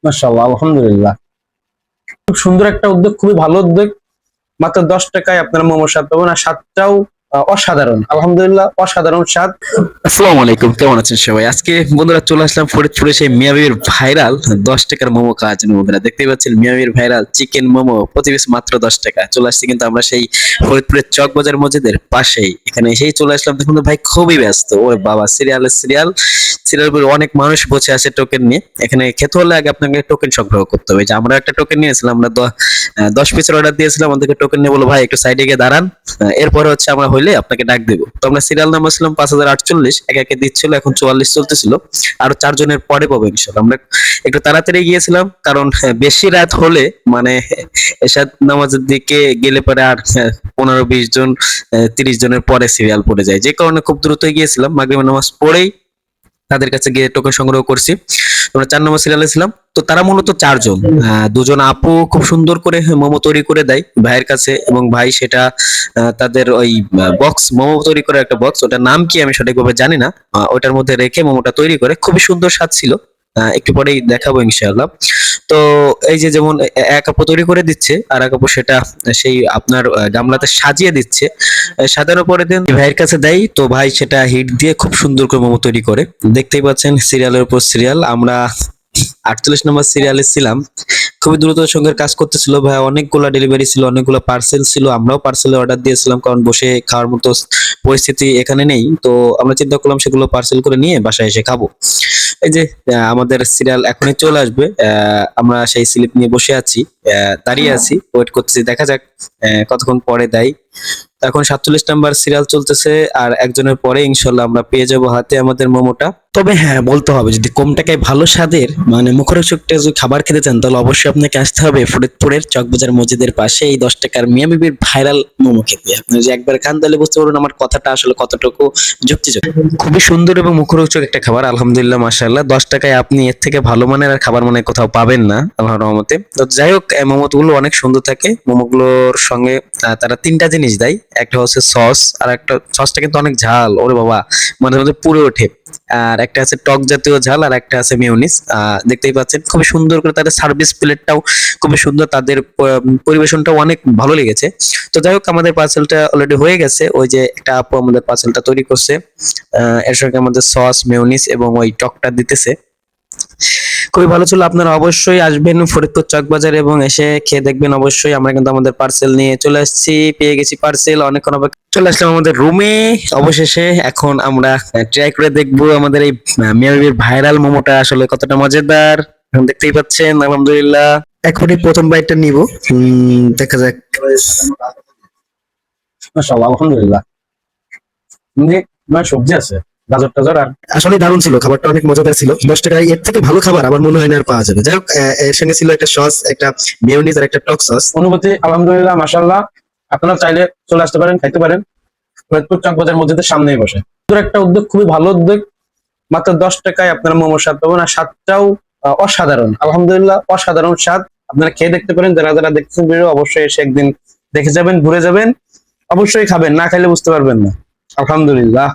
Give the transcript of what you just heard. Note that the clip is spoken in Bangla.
মাশাআল্লাহ, আলহামদুলিল্লাহ। খুব সুন্দর একটা উদ্যোগ, খুবই ভালো উদ্যোগ। মাত্র 10 টাকায় আপনারা মোমোর স্বাদ পাবেন, আর স্বাদটাও অসাধারণ। আলহামদুলিল্লাহ, অসাধারণ স্বাদ। আসসালামু আলাইকুম, কেমন আছেন সবাই? আজকে বন্ধুরা চলে আসলাম ফরিদপুরে সেই মিয়াবির ভাইরাল 10 টাকার মোমো খাওয়ার জন্য। বন্ধুরা দেখতেই পাচ্ছেন মিয়াবির ভাইরাল চিকেন মোমো প্রতি পিস মাত্র 10 টাকা। চলে আসছি কিন্তু আমরা সেই ফরিদপুরের চক বাজার মসজিদের পাশেই। এখানে এসেই চলে আসলাম, দেখুন তো ভাই খুবই ব্যস্ত। ওরে বাবা, সিরিয়াল বলে অনেক মানুষ বসে আছে টোকেন নিয়ে। এখানে খেতে হলে আগে আপনাকে টোকেন সংগ্রহ করতে হবে। যে আমরা একটা টোকেন নিয়েছিলাম, আমরা 10 পিসের অর্ডার দিয়েছিলাম, আমাদেরকে টোকেন নিয়ে বলো ভাই একটু সাইডে গিয়ে দাঁড়ান, এরপরে হচ্ছে আমরা হইলে আপনাকে ডাক দেবো। তো আমরা সিরিয়াল নাম্বার ছিলাম 5048, একে একে দিচ্ছিল, এখন 44 চলতেছিল। আরো 4 জনের পরে পাবো ইনশাল্লাহ। আমরা একটু তাড়াতাড়ি গিয়েছিলাম, কারণ বেশি রাত হলে মানে এশার নামাজের দিকে গেলে পরে আর 15-20 জন 30 জনের পরে সিরিয়াল পড়ে যায়। যে কারণে খুব দ্রুত গিয়েছিলাম, মাগরিবের নামাজ পড়েই তাদের কাছে গিয়ে টোকেন সংগ্রহ করছি। আমরা 4 নম্বর সিরিয়ালে ছিলাম। তো তারা মূলত 4 জন, 2 জন আপু খুব সুন্দর করে মোমো তৈরি করে দেয় ভাইয়ের কাছে, এবং ভাই সেটা তাদের ওই বক্স, মোমো তৈরি করে একটা বক্স, ওটার নাম কি আমি সঠিকভাবে জানি না, ওটার মধ্যে রেখে মোমোটা তৈরি করে। খুবই সুন্দর স্বাদ ছিল। একটু পরেই দেখাবো ইনশাআল্লাহ। তো এই যে যেমন এক আপু তৈরি করে দিচ্ছে, আর এক আপু সেটা সেই আপনার গামলাতে সাজিয়ে দিচ্ছে। সাজানোর পরে দেন ভাইয়ের কাছে দেয়, তো ভাই সেটা হিট দিয়ে খুব সুন্দর করে মোমো তৈরি করে। দেখতেই পাচ্ছেন সিরিয়ালের উপর সিরিয়াল। আমরা 48 নম্বর সিরিয়ালে ছিলাম। খুবই দ্রুততার সঙ্গে কাজ করতেছিল ভাই, অনেকগুলা ডেলিভারি ছিল, অনেকগুলো পার্সেল ছিল। আমরাও পার্সেলে অর্ডার দিয়েছিলাম, কারণ বসে খাওয়ার মতো পরিস্থিতি এখানে নেই। তো আমরা চিন্তা করলাম সেগুলো পার্সেল করে নিয়ে বাসায় এসে খাবো। এই যে আমাদের সিরিয়াল এখনই চলে আসবে। আমরা সেই স্লিপ নিয়ে বসে আছি, দাঁড়িয়ে আছি, ওয়েট করতেছি, দেখা যাক কতক্ষণ পরে দেয়। তো এখন 47 নম্বর সিরিয়াল চলতেছে, আর 1 জনের পরে ইনশাল্লাহ আমরা পেয়ে যাব হাতে আমাদের মোমোটা। তবে হ্যাঁ, বলতে হবে যদি কম টাকায় ভালো স্বাদের মানে মুখরোচক যদি খাবার খেতে চান, তাহলে অবশ্যই আপনাকে আসতে হবে ফরিদপুরের চকবাজার মসজিদের পাশে এই 10 টাকার মিয়া বিবির ভাইরাল মোমো খেতে। আপনি যদি একবার খান তাহলে বুঝতে পারবেন আমার কথাটা আসলে কতটুকু যুক্তিযুক্ত। খুবই সুন্দর এবং মুখরোচক একটা খাবার, আলহামদুলিল্লাহ, মাশাআল্লাহ। 10 টাকায় আপনি এর থেকে ভালো মানের আর খাবার মানে কোথাও পাবেন না আল্লাহর রহমতে। তো যাই হোক, মোমো গুলো অনেক সুন্দর থাকে। মোমোগুলোর সঙ্গে তারা 3টা জিনিস দেয়। একটা হচ্ছে সস, আর একটা সসটা কিন্তু অনেক ঝাল, ওরে বাবা, মাঝে মাঝে পুড়ে ওঠে। আর একটা আছে টক জাতীয় ঝাল, আর একটা আছে মেয়োনিজ। দেখতেই পাচ্ছেন খুবই সুন্দর করে তাদের সার্ভিস প্লেটটাও খুবই সুন্দর, তাদের পরিবেশনটাও অনেক ভালো লেগেছে। তো যাই হোক, আমাদের পার্সেলটা অলরেডি হয়ে গেছে। ওই যে একটা আপু আমাদের পার্সেলটা তৈরি করছে, এর সঙ্গে আমাদের সস, মেয়োনিজ এবং ওই টকটা দিতেছে। খুবই ভালো ছিল। আপনারা অবশ্যই আসবেন ফরিদপুর চকবাজার এবং এসে খেয়ে দেখবেন অবশ্যই। আমরা কিন্তু আমাদের পার্সেল নিয়ে চলে আসছি, পেয়ে গেছি পার্সেল, অনেকক্ষণ অপেক্ষা। চলে আসলাম আমাদের রুমে অবশেষে। এখন আমরা ট্রাই করে দেখবো আমাদের এই মিয়াবির ভাইরাল মোমোটা আসলে কতটা মজাদার। এখন দেখতেই পাচ্ছেন, আলহামদুলিল্লাহ। এখনই প্রথম বাইটটা নিব, দেখা যাক। মাশাআল্লাহ, আলহামদুলিল্লাহ। সবজি আছে, গাজর টাজর, আর আসলে দারুণ ছিল খাবারটা, অনেক মজাদার ছিল। 10 টাকায় এর থেকে ভালো খাবার আমার মনে হয় না আর পাওয়া যাবে। যাই হোক, এর সঙ্গে ছিল একটা সস, একটা মেয়োনিজ আর একটা টক সস। অনুভূতি আলহামদুলিল্লাহ, মাশাআল্লাহ। আপনারা চাইলে চলে আসতে পারেন, খাইতে পারেন ফরিদপুর চকবাজার মসজিদের সামনেই বসে। সুন্দর একটা উদ্যোগ, খুবই ভালো উদ্যোগ। মাত্র 10 টাকায় আপনারা মোমোর স্বাদ পাবেন, আর স্বাদটাও অসাধারণ। আলহামদুলিল্লাহ, অসাধারণ স্বাদ। আপনারা খেয়ে দেখতে পারেন। যারা যারা দেখছেন ভিডিও, অবশ্যই এসে একদিন দেখে যাবেন, ঘুরে যাবেন, অবশ্যই খাবেন, না খাইলে বুঝতে পারবেন না। আলহামদুলিল্লাহ।